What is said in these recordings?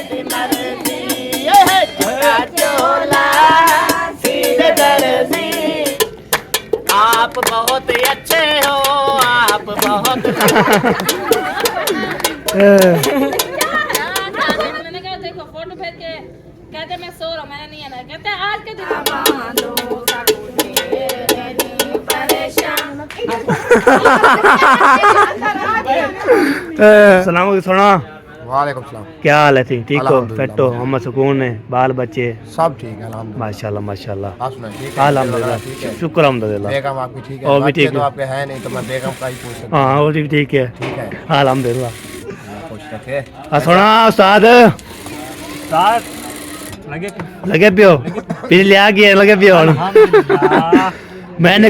तेरी मर्जी चोला सीधे दर्जी आप बहुत अच्छे हो आप बहुत मैंने कहा देखो फोटो भेज के कहते मैं सो रहा हूँ मैंने नहीं आना कहते आज के दिन सलाम सुना। वालेकुम सलाम। क्या हाल है थी? ठीक हो? अल्हम्दुलिल्लाह। फिट हो? हम सुकून है, बाल बच्चे सब ठीक है अल्हम्दुलिल्लाह। माशाल्लाह माशाल्लाह आप सुनाइए ठीक है? अल्हम्दुलिल्लाह ठीक है। शुक्र अल्हम्दुलिल्लाह। बेगम आपकी ठीक है? और भी बच्चे ठीक तो है। आपके हैं नहीं तो मैं बेगम का ही पूछ सकता हाँ वो भी ठीक है ठीक है अल्हम्दुलिल्लाह। पूछ रखे सुना उस्ताद लगे पियो बिजली आ गई है लगे पियो मैंने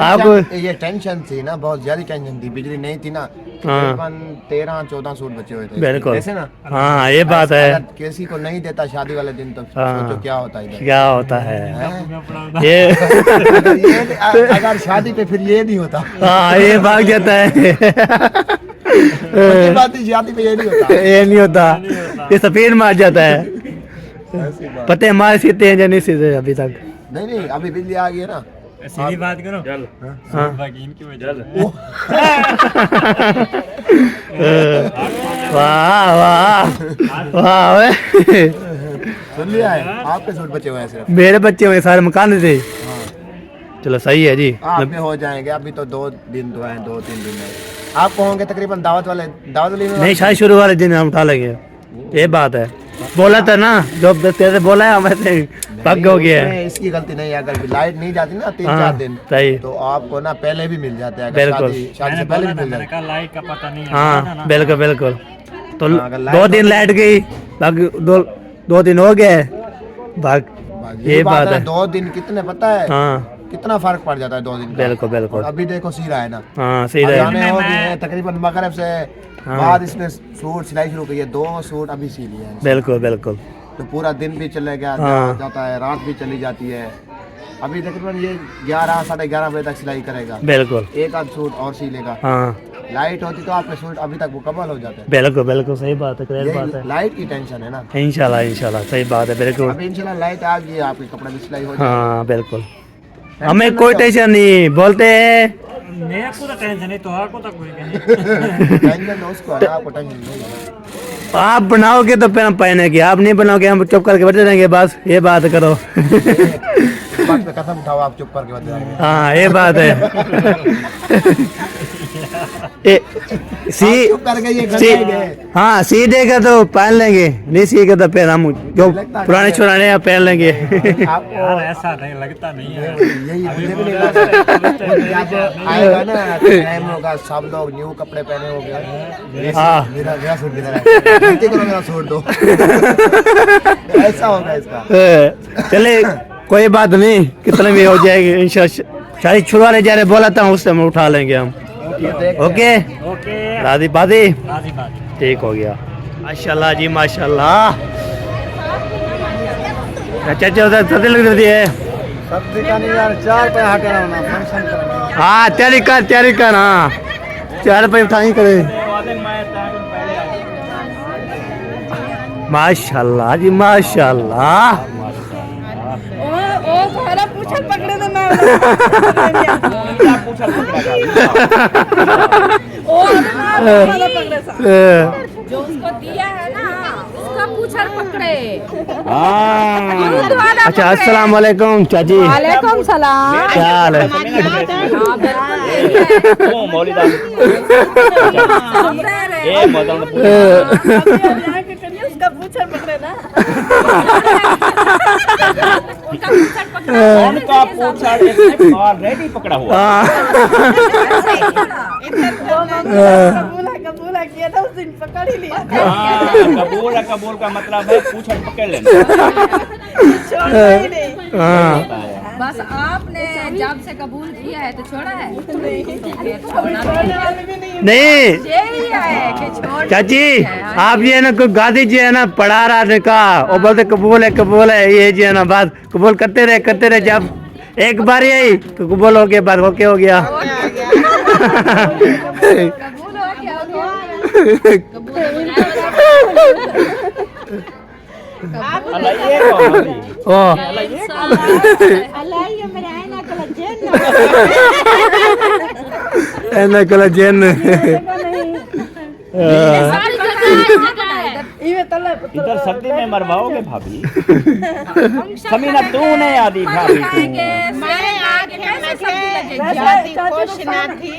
आपको ये टेंशन थी ना बहुत ज्यादा टेंशन थी बिजली नहीं थी ना हाँ। 13-14 सूट बचे हुए थे बिल्कुल ऐसे ना हाँ ये बात है। अगर किसी को नहीं देता शादी वाले दिन तो सोचो क्या होता है इधर क्या होता है ये अगर शादी पे फिर ये नहीं होता हाँ ये भाग जाता है बात शादी पे ये नहीं होता ये नहीं होता ये सफेद मार जाता है पते मार सीते हैं या नहीं सीते अभी तक नहीं अभी बिजली आ गई है ना सीधी बात करो हाँ। इनकी वजह वाह वाह वाह सुन लिया है आपके सूट बचे हुए हैं सिर्फ मेरे बच्चे हुए सारे मकान थे चलो सही है जी आपके हो जाएंगे अभी तो 2 दिन तो हैं 2-3 दिन है आपको होंगे तकरीबन दावत वाले नहीं शादी शुरू वाले दिन हम उठा लेंगे ये बात है बोला था ना जो तेरे बोला है वैसे पक हो गया है इसकी गलती नहीं है अगर लाइट नहीं जाती ना 3-4 हाँ, दिन सही तो आपको ना पहले भी मिल जाते हैं अगर बिल्कुल। शादी से पहले भी मिल जाते लाइट का पता नहीं है हाँ बिल्कुल बिल्कुल तो हाँ, अगर लाइट 2 दिन लाइट गई बाकी 2 दिन हो गए भाग ये बात है 2 दिन कितने पता है हाँ कितना फर्क पड़ जाता है 2 दिन का। बिल्कुल बिल्कुल और अभी देखो सी रहा है ना हाँ सही अभी रहे हमें हो गई है तकरीबन मगरब से हाँ। बाद इसने सूट सिलाई शुरू की है 2 सूट अभी सी लिए हैं बिल्कुल बिल्कुल तो पूरा दिन भी चले गया हाँ। जाता है रात भी चली जाती है अभी तकरीबन ये 11-11:30 बजे तक सिलाई करेगा बिल्कुल एक आध सूट और सी लेगा हाँ लाइट होती तो आपके सूट अभी तक मुकम्मल हो जाते बिल्कुल बिल्कुल सही बात है क्लियर बात हैं है लाइट की टेंशन है ना इंशाल्लाह सही बात है बिल्कुल अभी इंशाल्लाह लाइट आ गई है आपके कपड़े भी सिलाई हो जाएगी हाँ बिल्कुल हमें कोई टेंशन नहीं बोलते हैं मेरे को तो टेंशन नहीं तो आपको तो कोई नहीं टेंशन उसको है आपको टेंशन नहीं है आप बनाओगे तो फिर हम पहनेंगे आप नहीं बनाओगे हम चुप करके बैठे रहेंगे बस ये बात करो इस बात पे कसम उठाओ आप चुप करके बता रहे हाँ ये बात है सी चुप करके ये सी गए हाँ सी देगा तो पहन लेंगे नहीं सीखेगा तो फिर हम जो पुराने छुराने हैं पहन लेंगे आपको यार ऐसा नहीं लगता नहीं है यही मुझे भी नहीं लग रहा जब आएगा ना टाइम होगा सब लोग न्यू कपड़े पहने होंगे हाँ मेरा सूट किधर है गलती करो मेरा सूट दो ऐसा होगा इसका चले कोई बात नहीं कितने भी हो जाएगी इंशाल्लाह शादी छुड़वाने जा रहे बोला था उससे हम उठा लेंगे हम ओके ओके राधी बादी राजी बात ठीक हो गया माशाल्लाह जी माशाल्लाह चाचा उधर सब्जी लग रही है सब्जी का नहीं यार 4 पे हटे ना फंक्शन करेंगे हाँ तैयारी कर हाँ 4 पे उठाई करे माशाल्लाह जी माशाल्लाह ओ सारा पूछल पकड़े तो मैं ओ पकड़े सा जो उसको दिया है ना उसका पूछल पकड़े अच्छा अस्सलाम वालेकुम चाची वालेकुम सलाम क्या हाल है उसका पूछल पकड़े ना उनका पूछा ऑलरेडी पकड़ा हुआ कबूला किया था उस दिन पकड़ ही लिया कबूल का मतलब है पूछा पकड़ लेना छोड़ा ही नहीं हाँ बस आपने जब से कबूल किया है तो छोड़ा है नहीं यही है कि छोड़ चाची आप ये ना कोई गादी जी है ना पढ़ा रहा ने कहा और बोलते कबूल है ये जी है ना बात कबूल करते रहे जब एक बार यही तो कबूल हो गया बात ओके हो गया कबूल हो गया कबूल अल्लाह ये कौन है? ओ अल्लाह ये कौन है? एना कला जेन सारी जगह एक जगह है इधर सर्दी में मरवाओगे भाभी। समीना तू नहीं आदि भाभी तू। खुश ना थी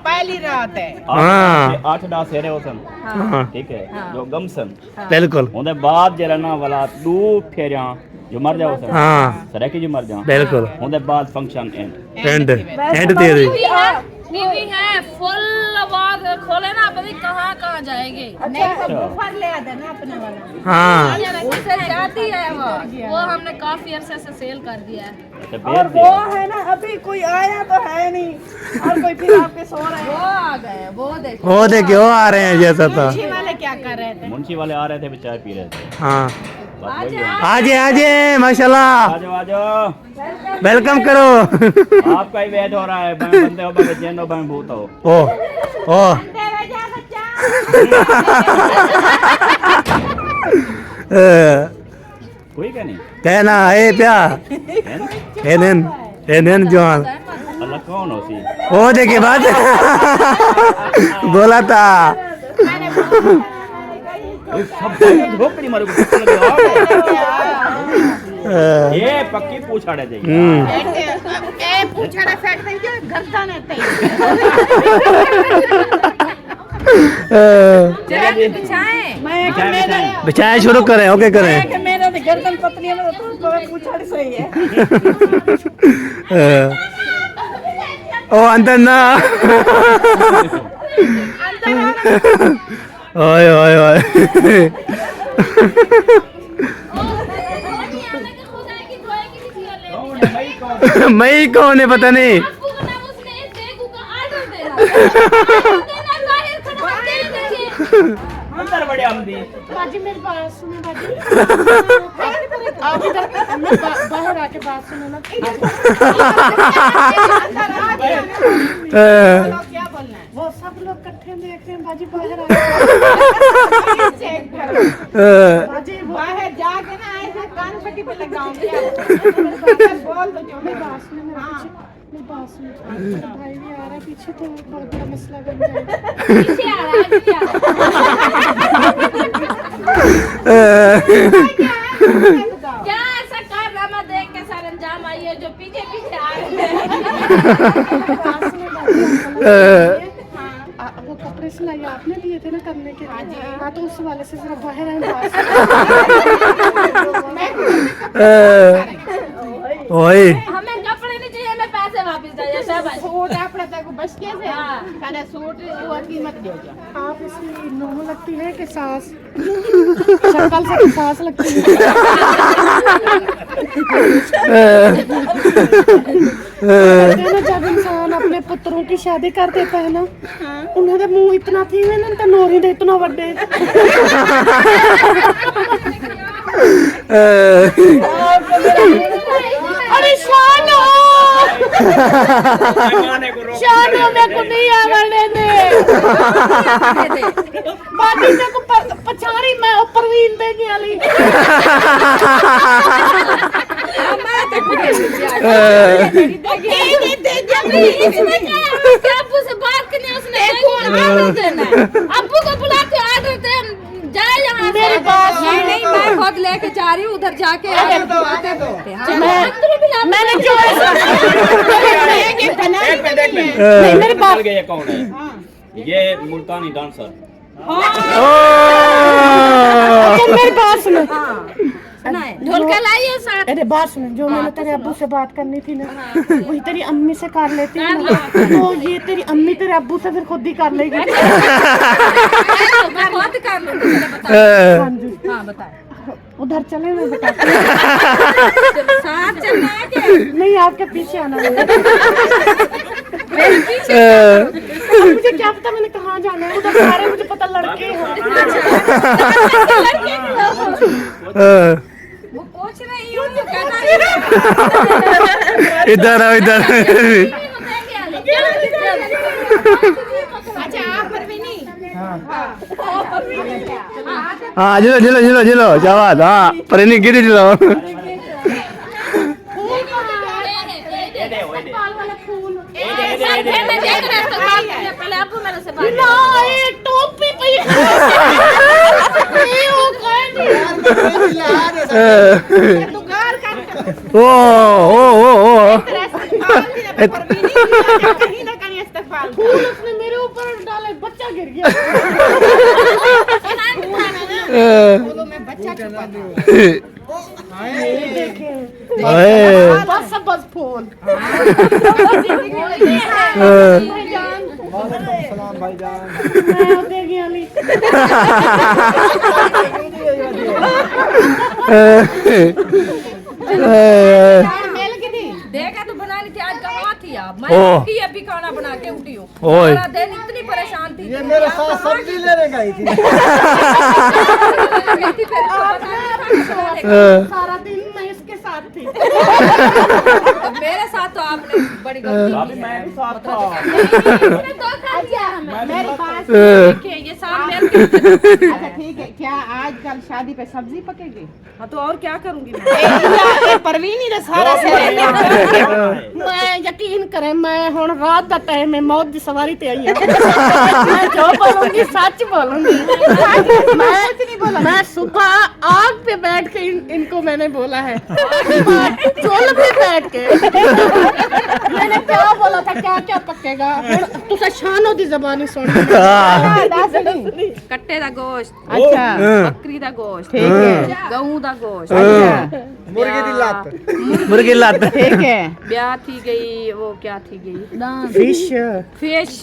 पहली रात है हाँ 8-10 सेरे होसन हाँ ठीक है जो गमसन बिल्कुल उनके बाद जरा ना वाला दो फेरियां जो मर जाओ सन हाँ सरे की जो मर जाओ बिल्कुल उनके बाद फंक्शन एंड एंड तेरी टीवी है फुल आवाज खोले ना पता नहीं कहाँ जाएगी। हाँ उससे जाती है वो हमने काफी अरसे से सेल कर दिया है। और वो है ना अभी कोई आया तो है नहीं और कोई फिर आपके सो रहे वो आ गए वो देखो वो देखिए वो आ रहे हैं जैसा था वाले क्या कर रहे थे मुंशी वाले आ रहे थे चाय पी रहे थे। हाँ बस वही है। आजे माशाल्लाह आ जाओ वेलकम करो आपका ही वेट हो रहा है बंदे हो बंदे जैन हो बंदे भूत हो। ओ ओ कोई क्या नहीं कहना ए प्या एनन जवान अल्लाह कौन हो सी ओ देखिए बात बोला था सब झोपड़ी मारो ये पक्की पूछाड़े जाइए पूछा फेंक देंगे गर्दन है बिछाए शुरू करें ओके करें मेरा तो गर्दन पतली है तो पूछाड़ी सही है ओ अंदर ना ओए ओए ओए मई कौन है पता नहीं अंदर बड़े आमदी बाजी मेरी बात सुनो बाजी आप इधर बाहर आके बात सुनो ना क्या बोलना है वो सब लोग इकट्ठे देख रहे हैं बाजी बाहर आके बाजी बाहर जाके ना ऐसे कान पट्टी पे लगाऊंगी बोल दो जो मैं बात सुनो मेरी बात सुनो भाई भी आ रहा है पीछे तो बहुत बड़ा मसला बन जाएगा पीछे आ रहा है क्या ऐसा कारनामा देख के सरंजाम आई है जो पीछे पीछे आ रहे हैं। वो कपड़े सिलाई आपने लिए थे ना करने के लिए हाँ तो उस वाले से जरा बाहर ओए हमें कपड़े नहीं चाहिए हमें पैसे वापस चाहिए सब सूट आपने तक बस कैसे खाना सूट वो कीमत दे दो आप इसमें नोह लगती है कि सास शक्ल से सास लगती है जब इंसान अपने पुत्रों की शादी कर देता है ना उन्होंने मुंह इतना थी ना तो नोरी दे इतना बड़े अरे शानो शानो मेरे को नहीं आवड़ने दे बाकी मेरे को पछाड़ी मैं ऊपर भी इन देगी वाली अब्बू से बात करनी उसने आर्डर देना अब्बू को बुला के आर्डर दे जाए यहाँ मेरे पास नहीं मैं खुद लेके जा रही हूँ उधर जाके मैंने जो मेरे पास ये कौन है ये मुल्तानी डांसर मेरी बात सुनो ढोलका लाइए साथ अरे बात सुनो जो मैंने तेरे अब्बू से बात करनी थी ना वही तेरी अम्मी से कर लेती है ना तो ये तेरी अम्मी तेरे अब्बू से फिर खुद ही कर लेगी मैं खुद कर लूँगी हाँ जी हाँ बताए उधर चले मैं बताती साथ चलना है क्या नहीं आपके पीछे आना है मुझे क्या पता मैंने कहाँ जाना है उधर सारे मुझे पता लड़के हैं वो पूछ रही हूँ तो कहना इधर आओ इधर अच्छा आप पर भी नहीं हाँ जिलो जिलो जिलो जिलो जवाब हाँ पर नहीं गिरी जिलो मैं देख रहा था पहले अब्बू मेरे से बात ना ये टोपी पे वो कोई ओ कहीं ना कहीं इस्तेमाल फूल उसने मेरे ऊपर डाले बच्चा गिर गया बोलो मैं बच्चा छुपा दूं बस बस फूल सलाम भाईजान मैं देगी अली मेल की थी देखा तो बनानी थी आज कहाँ थी आप मैं ओ। उठी अभी खाना बना के उठी हूँ ओए। सारा दिन इतनी परेशान थी ये मेरे साथ सब्जी लेने गई थी गई थी फिर इसको पता नहीं था कि बनाने का। सारा दिन मैं इसके साथ थी तो मेरे साथ तो आपने बड़ी गलती भाभी मैं भी साथ था आपने तो खा दिया हमें मेरी बात देखिए ये साथ मेल के अच्छा ठीक है क्या आजकल शादी पे सब्जी पकेगी हाँ तो और क्या करूंगी मैं ये परवीन ही सारा से मैं यकीन करें मैं हुण रात का टाइम में मौत की सवारी ते आई हूं मैं जो बोलूंगी सच बोलूंगी मैं सुबह आग पे बैठ के इनको मैंने बोला है चुल पे बैठ के मैंने क्या बोला था क्या क्या पकेगा तुसा शानो दी जबानी सुन कट्टे दा गोश्त अच्छा बकरी दा गोश्त ठीक है गऊ दा गोश्त अच्छा मुर्गी दी लात मुर्गी लात ठीक है ब्याह थी गई वो क्या थी गई फिश फिश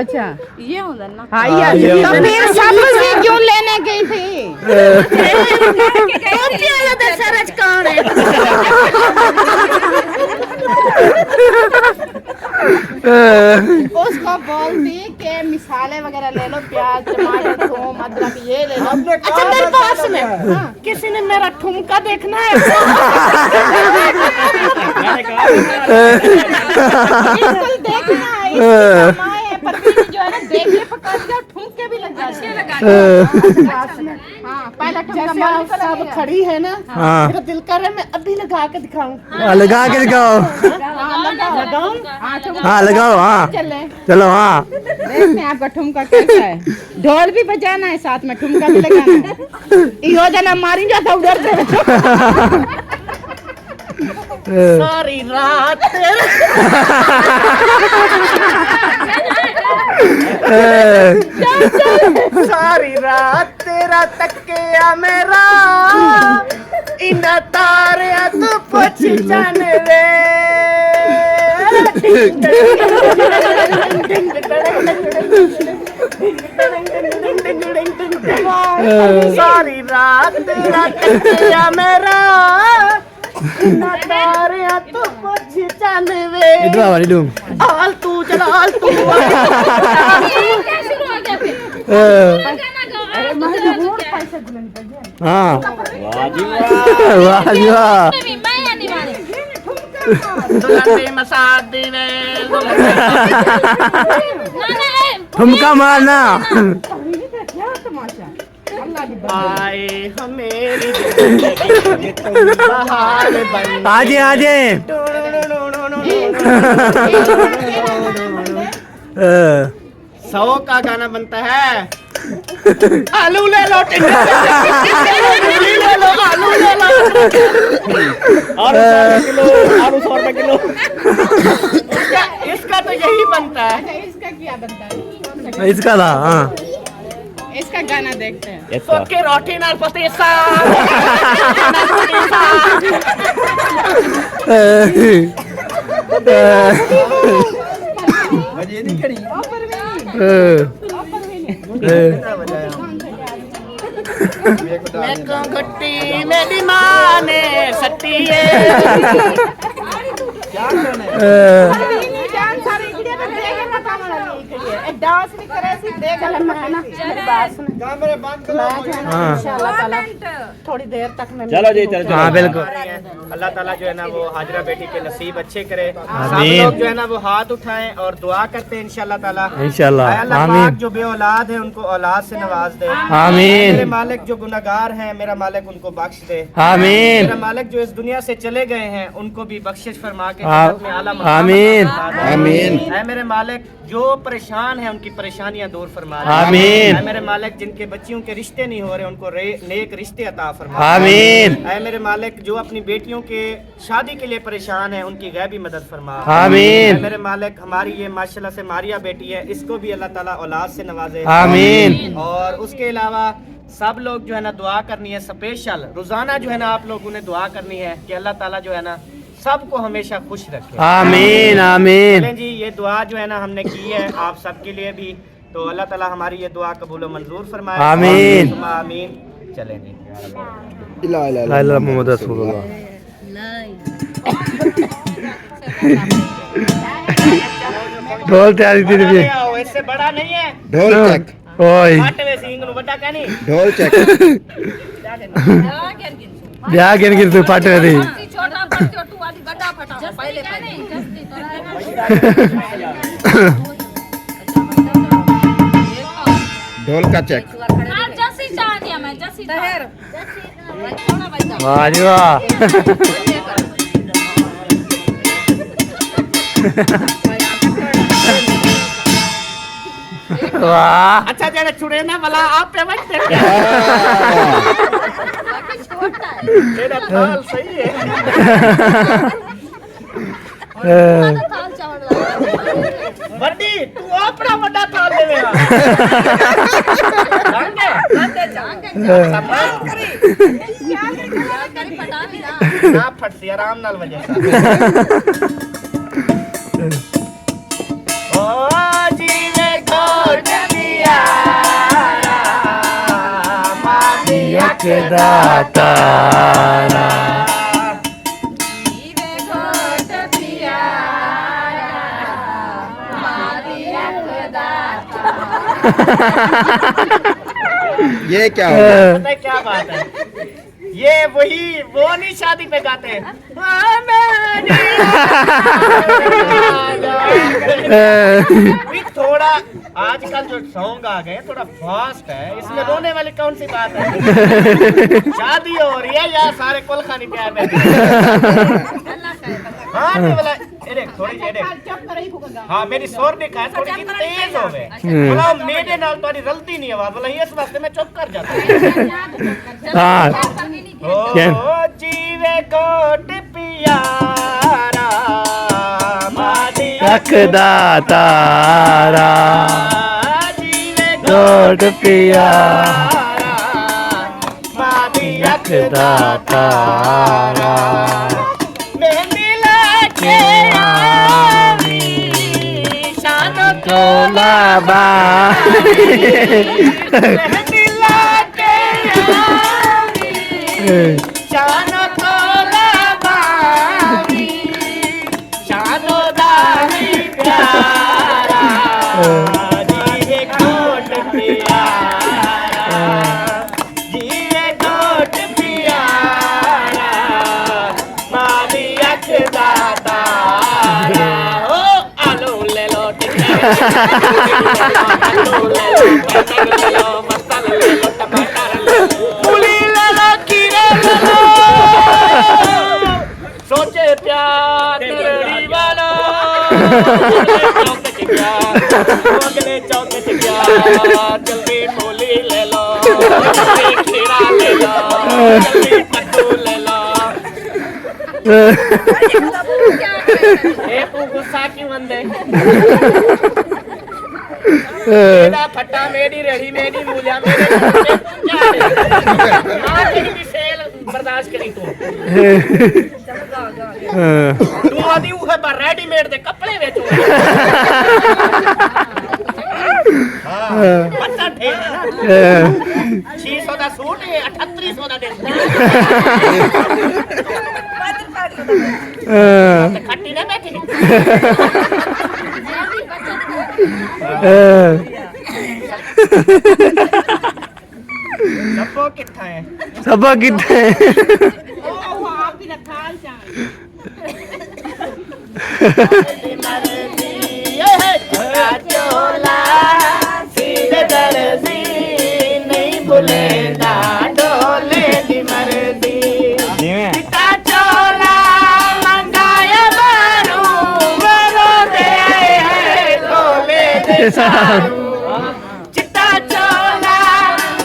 अच्छा ये होता ना हाँ ये तो फिर सब्जी क्यों लेने गई थी सरज कौन है उसको बोलती कि मिसाले वगैरह ले लो प्याज टमाटर थूम अदरक ये ले लो हमने अच्छा मेरे पास में किसी ने मेरा ठुमका देखना है मैंने कहा बिल्कुल देखना है इसकी कमाई है परवीन जो है ना देखिए पका दिया ठुमके भी लग जाते हैं हाँ पहला ठुमका जैसे मालूम आप को सब लगेगा। खड़ी है ना हाँ मेरा दिल कर रहा है मैं अभी लगा के दिखाऊं लगा के दिखाओ लगाऊं हाँ ठुमका हाँ लगाओ हाँ चले चलो हाँ देखते हैं आपका ठुमका कैसा है ढोल भी बजाना है साथ में ठुमका भी लगाना है यो जना मारी जाता उधर से सारी रात सारी रात तेरा तकिया मेरा इन तारे तू पुछ जान रे सारी रात तेरा तकिया मेरा इन तारे तू पुछ जान वे इधर वाली डूम आल तू चला आल तू क्या शुरू हो गया फिर गाना गाओ हाँ वाह जी वाह वाह जी वाह भी मैं या निवानी दुल्हन मसाद दीवे ना ना ठुमका मारना आए हमेरी बहार बन आजे आजे सौ का गाना बनता है आलू ले लो मूली ले लो आलू ले लो आलू 100 रुपए किलो इसका तो यही बनता है इसका क्या बनता है इसका था हाँ इसका गाना देखते हैं इसका के रोटी नाल पतीसा ये नहीं खड़ी मैं को गट्टी मेरी माँ ने सट्टी है जान सारी इकड़े तो देखे ना काम वाली इकड़ी है डांस नहीं करे सी देख ले मैं ना मेरी बात सुन कैमरे बंद करो हाँ इंशाल्लाह ताला थोड़ी देर तक मैं चलो जी चलो हाँ बिल्कुल अल्लाह ताला जो है ना वो हाजरा बेटी के नसीब अच्छे करे। सब आमीन। लोग जो है ना वो हाथ उठाएं और दुआ करते हैं इंशाल्लाह ताला। इंशाल्लाह अल्लाह आमीन पाक जो बे औलाद है उनको औलाद से नवाज दे। आमीन। मेरे मालिक जो गुनाहगार हैं मेरा मालिक उनको बख्श दे। आमीन मेरा मालिक जो इस दुनिया से चले गए हैं उनको भी बख्शिश फरमा के आ- जन्नत में आला मकाम आमीन। अता फरमा दे। आमीन। ऐ मेरे मालिक जो परेशान है उनकी परेशानियां दूर फरमा दे। आमीन। ऐ मेरे मालिक जिनके बच्चियों के रिश्ते नहीं हो रहे उनको नेक रिश्ते अता फरमा दे। आमीन ऐ मेरे मालिक जो अपनी बेटियों के शादी के लिए परेशान है उनकी गैबी मदद फरमा। आमीन। ऐ मेरे मालिक हमारी ये माशाल्लाह से मारिया बेटी है इसको भी अल्लाह ताला औलाद से नवाजे। आमीन। और उसके अलावा सब लोग जो है ना दुआ करनी है स्पेशल रोजाना जो है ना आप लोगों ने दुआ करनी है कि अल्लाह ताला जो है ना सबको हमेशा खुश रखे। आमीन आमीन चलें जी ये दुआ जो है ना हमने की है आप सबके लिए भी तो अल्लाह ताला हमारी ये दुआ कबूल और मंजूर फरमाए। आमीन। आमीन। चलें जी इला इला ला इलाहा मोहम्मद रसूलुल्लाह ढोल तैयारी थी बड़ा ले आओ, इससे बड़ा नहीं है। ढोल चेक ओए आटवे सिंह नु बड़ा कहनी ढोल चेक ब्याह गिन गिन तू फट रही छोटा पटो तू आदि गड्ढा फटा पहले ढोल का चेक जैसी चाह दिया मैं जैसी तहर थोड़ा बच्चा वाह जी वाह वाह अच्छा जरा छुड़े ना वाला आप पे बैठते छोटा है मेरा थाल सही है। थाल चावल बड्डी तू अपना बड़ा थाल ले मेरा जांगे करी पटा नहीं ना ना फट सी आराम नाल वजह ओ जीवे कोट दिया मादी दातारा जीवे घोट पियारा मारी ये क्या हो गया? पता है क्या बात है ये वही वो नहीं शादी पे गाते हैं भी थोड़ा आजकल जो सॉन्ग आ गए थोड़ा फास्ट है इसमें रोने वाली कौन सी बात है। शादी हो रही है या सारे कुल खानी प्यार में हाँ नहीं वाला थोड़ी जी हाँ मेरी शोर भी खाए थोड़ी सी तेज हो गए बोला मेरे नाल तुम्हारी गलती नहीं है बोला इस वास्ते मैं चुप कर जाता हाँ ओ जीवे कोट पियारा मादी दातारा जीवे कोट पियारा मादी दातारा मेहंदी लाके आवी शानो तोला मेहंदी लाके आवी शानो तोला बावी शानो दाही प्यारा जीवे कोट प्यारा जीवे कोट प्यारा मादी अख दातारा ओ आलू ले लो टिक्का आलू ले लो टमाटर ले लो मसाला ले लो टमाटर ले लो मूली ले लो खीरे ले लो सोचे प्यार तेरी वाला अगले चौक से गया जल्दी मूली ले लो जल्दी खीरा ले लो जल्दी कद्दू ले लो ए तू गुस्सा क्यों अंदे मेरा फट्टा मेरी रेड़ी मेरी मूलिया मेरे क्या है मां तेरी भी सेल बर्दाश्त करी तू आदि उहे पर रेडीमेड दे कपड़े बेचो बच्चा ठेल है ना 600 ਦਾ सूट है 3800 ਦਾ ਦੇ खट्टी ना बैठी सबको कितना है सब कितने ਉਹ ਆਪ ਹੀ ਰੱਖਾ ਜਾਣ चोला सीधे दर्जी नहीं भूलेगा डोले दी मर्जी चिट्टा चोला मंगाया बारू वरो दे डोले दे सारू चिट्टा चोला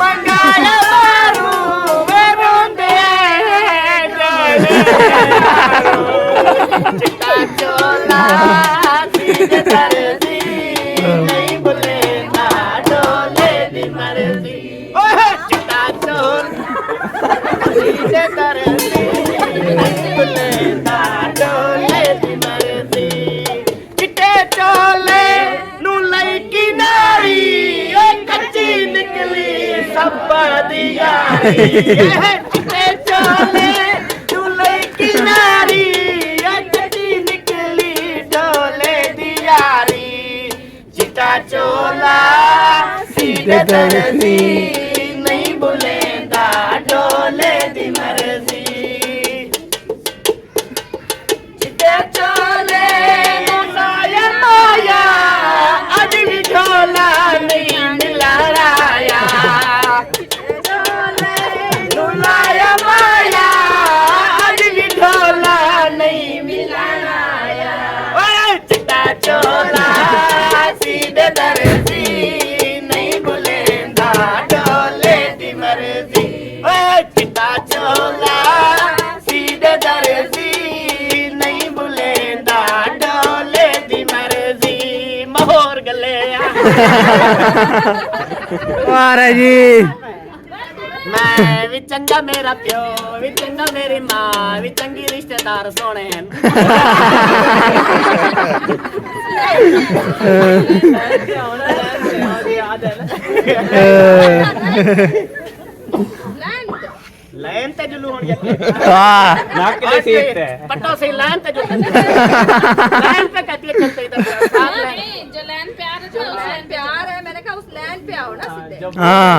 मंगाया बारू वरो दे डोले चिट्टा चोला सीधे दर्जी नहीं भूलेगा डोले दी मर्जी ओए चिट्टा चोल सीधे दर्जी नहीं भूलेगा डोले दी मर्जी चिट्टे चोले नू लई किनारी ओ कच्ची निकली सब्बा दी यारी चिट्टे चोले नू लई किनारी ओ कच्ची निकली डोले दी यारी चिट्टा चोला सीधे दर्जी नहीं भूलेगा डोले दी मर्जी चिट्टे चोले मुसाया माया अज भी झोला नहीं मिला राया मुलाया माया अज भी झोला नहीं मिला राया ओए चिट्टा चोला सीधे दर्जी नहीं भूलेगा डोले दी मर्जी ओए चिट्टा चोला सीधे दर्जी नहीं भूलेगा डोले दी मर्जी मोहर गले महाराज जी मैं भी चंगा मेरा प्यो भी चंगा मेरी माँ भी चंगी रिश्तेदार सोने हैं लाइन ते जुलू होण हाँ नाक के लिए सीखते हैं पट्टो से लाइन ते जुलू लाइन पे कहती है चलते इधर साथ लाइन नहीं जो लैंड प्यार है जो उस लैंड प्यार है मैंने कहा उस लैंड पे आओ ना सीधे हाँ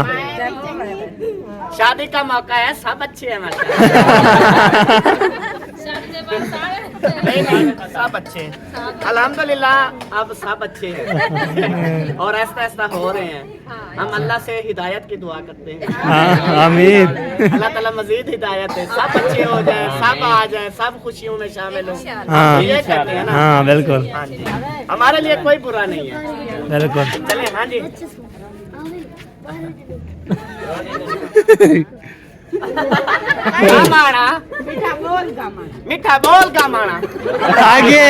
शादी का मौका है सब अच्छे हैं माशाल्लाह शादी के बाद सारे नहीं सब अच्छे हैं अल्हम्दुलिल्लाह अब सब अच्छे हैं और ऐसा ऐसा हो रहे हैं हम अल्लाह से हिदायत की दुआ करते हैं हाँ आमीन अल्लाह ताला मजीद हिदायत है सब अच्छे हो जाए सब आ जाए सब खुशियों में शामिल हो हाँ ये कहते हैं ना हाँ बिल्कुल हाँ जी हमारे लिए कोई बुरा नहीं है बिल्कुल चले हाँ जी गामाना मीठा बोल गामाना आगे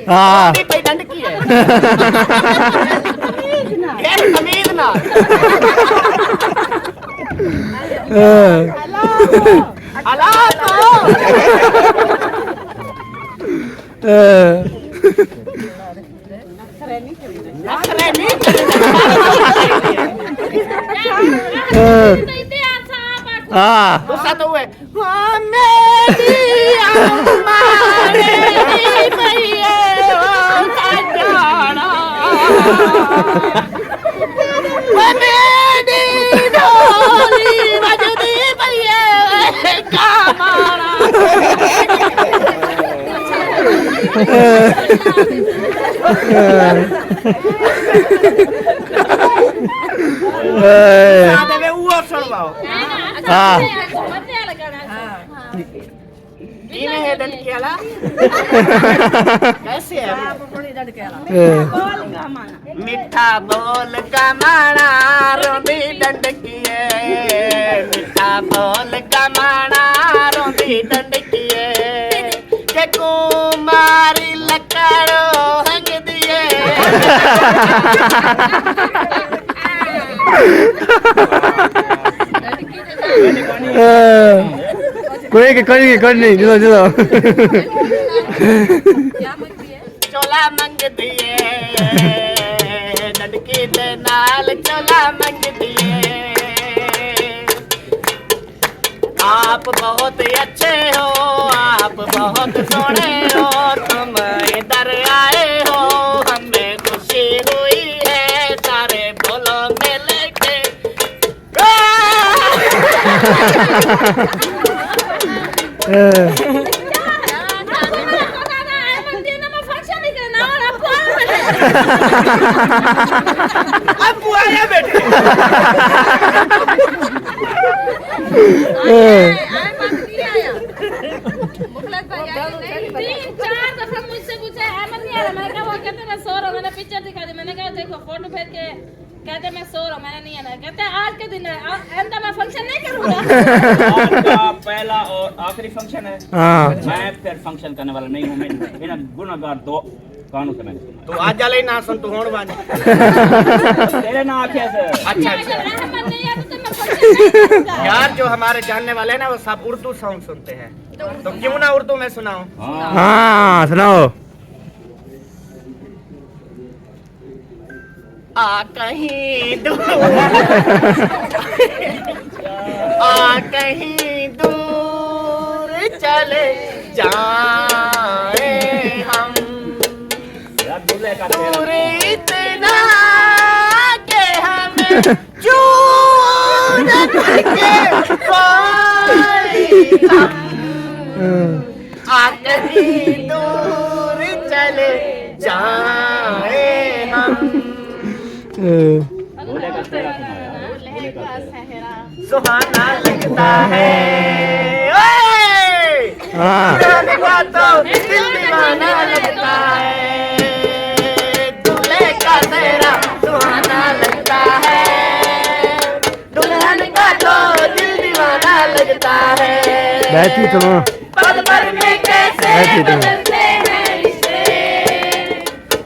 हाँ पे डंड की है ये तमीज ना अला तो नखरे नहीं हाँ गुस्सा तो हुए हाँ मेरी हमारे भैया जाना मेरी ढोली बजती भैया कामाना सादे वो सुनवाओ हाँ किने है डंड कियाला कैसे है मीठा बोल का माना रोंदी डंड किए मीठा बोल का माना रोंदी डंड किए के कुमारी लकड़ो हंग दिए कोई नहीं चलो चोला मंग दिए डंडकी दे नाल चोला मंग दिए आप बहुत अच्छे हो आप बहुत सोने हो तुम इधर आए हो अब आया बेटे मुझसे पूछा अहमद नहीं आ रहा, मैंने कहा वो कहते मैं सो रहा हूँ, मैंने पिक्चर दिखा दी, मैंने कहा देखो फोटो भेज के कहते मैं सो रहा हूँ, मैंने नहीं आना, कहते आज के दिन है एंड मैं फंक्शन नहीं करूँगा। आज का पहला और आखिरी फंक्शन है। हाँ मैं फिर फंक्शन करने वाला नहीं हूँ। मैं गुनाहगार दो कानून से मैंने सुना। तू आज जाले ना सुन तू होड़ वाली तेरे ना आँखें से। अच्छा अच्छा अहमद नहीं आता तो मैं फंक्शन नहीं करूँगा। यार जो हमारे जानने वाले हैं ना वो सब उर्दू सॉन्ग सुनते हैं, तो क्यों ना उर्दू में सुनाऊं। हाँ हाँ सुनाओ। आ कहीं दूर आ कहीं दूर चले जाए हम, यार दूल्हे का तेरा। दूर इतना के हमें चूर के पाए हम, आ कहीं दूर चले जाए हम। दूल्हे का तेरा सुना यार। दूल्हे का तेरा। सुहाना लगता है ओए! हाँ देखा तो दिल दीवाना लगता है, दूल्हे का तेरा सुहाना लगता है, दुल्हन का तो दिल दीवाना लगता है। बैठी तुम पल भर में कैसे बैठी तुम बदलते हैं रिश्ते,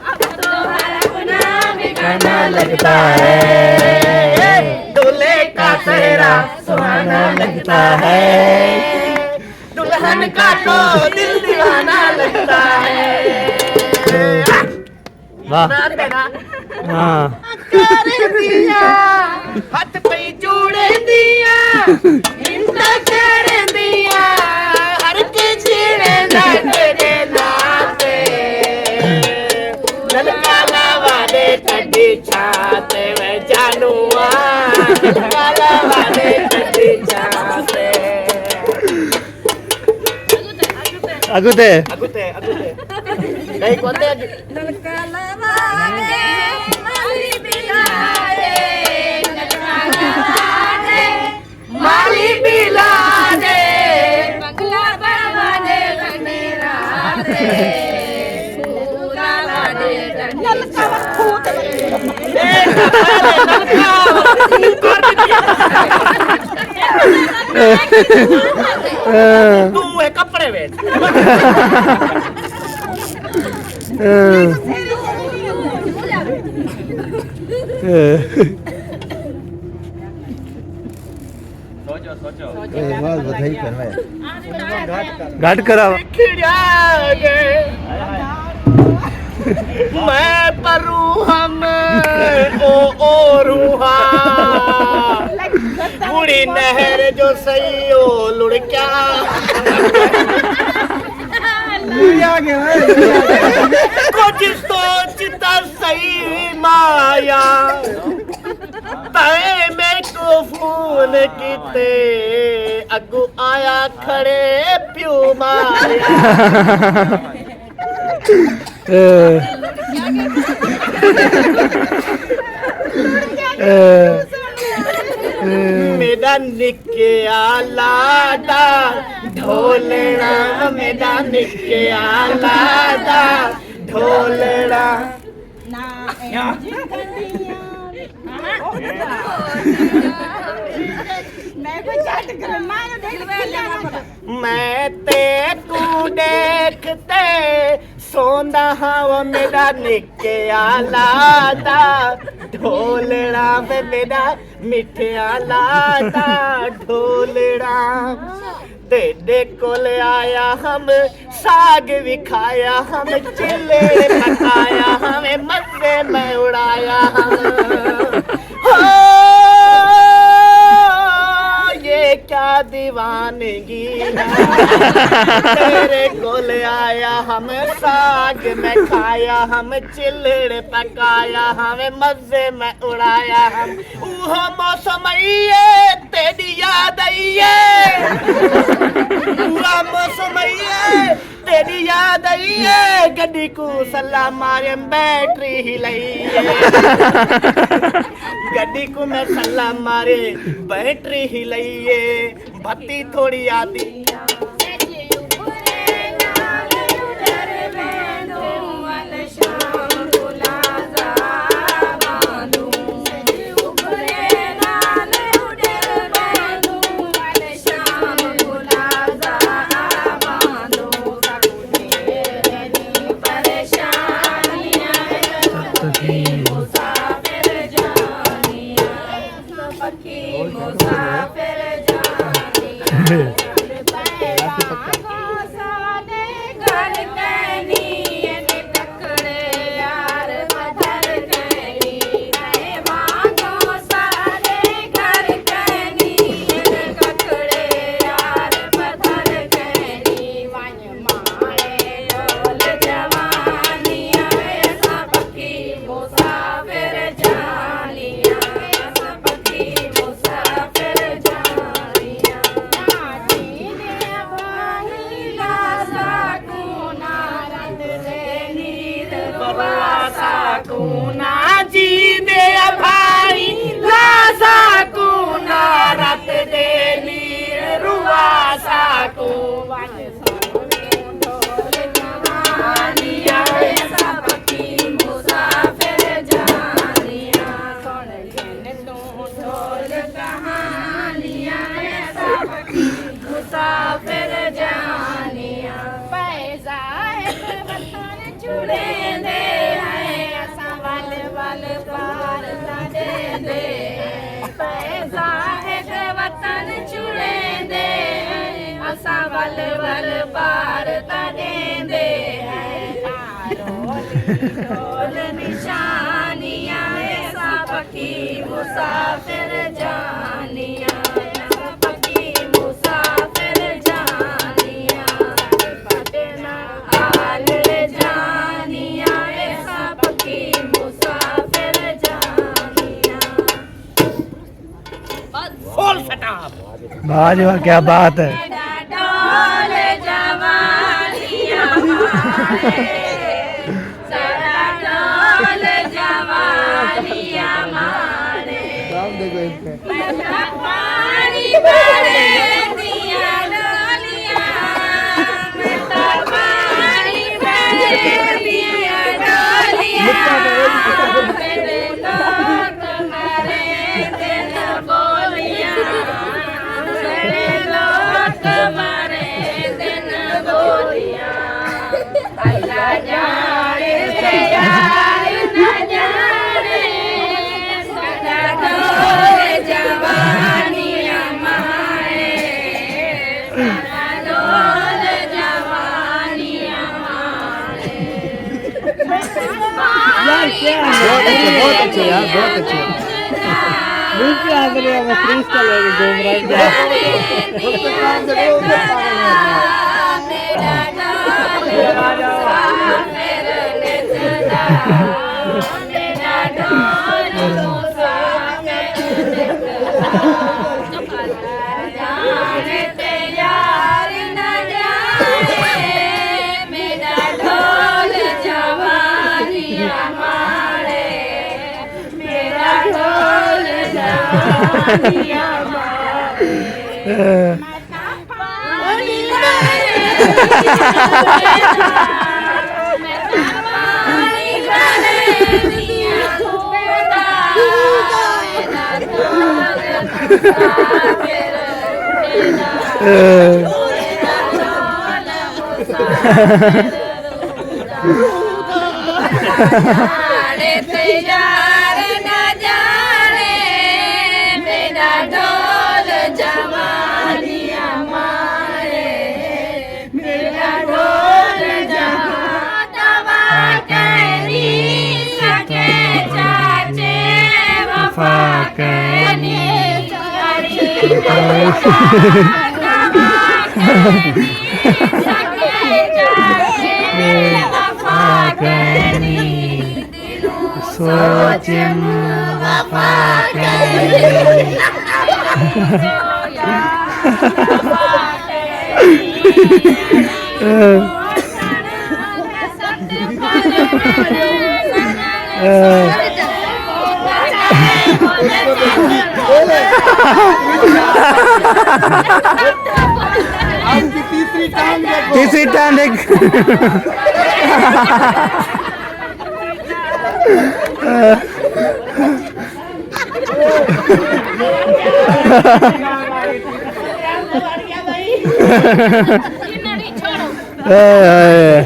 अब तुम्हारा गुनाह भी गाना लगता है। दूल्हे का तेरा सुहाना लगता है, दुल्हन का तो दिल दीवाना लगता है। वाह तेरा हाँ कर दिया हाथ पे जोड़े दिया, इंदा कर दिया हर के छेड़े ना तेरे नाते, ललका लावा दे ठंडी छाते में जानूआ, ललका लावा दे ठंडी छाते। अगुते अगुते नहीं कोते माली बिला दे बंगला बनवाने लगेरा दे, पूरा लाडे तू है कपड़े बेच। सोचो सोचो। बहुत बधाई कर रहे हैं। घाट करा खिड़ा गए मैं परू हम ओ रूहा, बूढ़ी नहर जो सही ओ लुढ़क्या, कुछ सोचता सही माया, तय में को फोन किते अगू आया खड़े प्यू माया। मेरा निके आलादा ढोलना, मेरा निके आलादा ढोलना, मैं ते को देखते सोंदा हाँ मेरा निके आलादा ढोलना, मेरा मिठिया लादा ढोलना, तेरे कोल आया हम साग भी खाया, हम चिल्ले पकाया, हमें मजे में उड़ाया हम। हो ये क्या दीवानगी है, तेरे कोल आया हम साग में खाया, हम चिल्ले पकाया, हमें मजे में उड़ाया हम। वो मौसम तेरी याद आई है पूरा मौसम आई है तेरी याद आई है गड्डी को सलाम मारे बैटरी हिलाई है गड्डी को मैं सलाम मारे बैटरी हिलाई है भत्ती थोड़ी आती वाह क्या बात है बहुत अच्छे यार बहुत अच्छे आपकी तीसरी टांग देखो। तीसरी टांग देख नहीं छोड़ो ए, ए,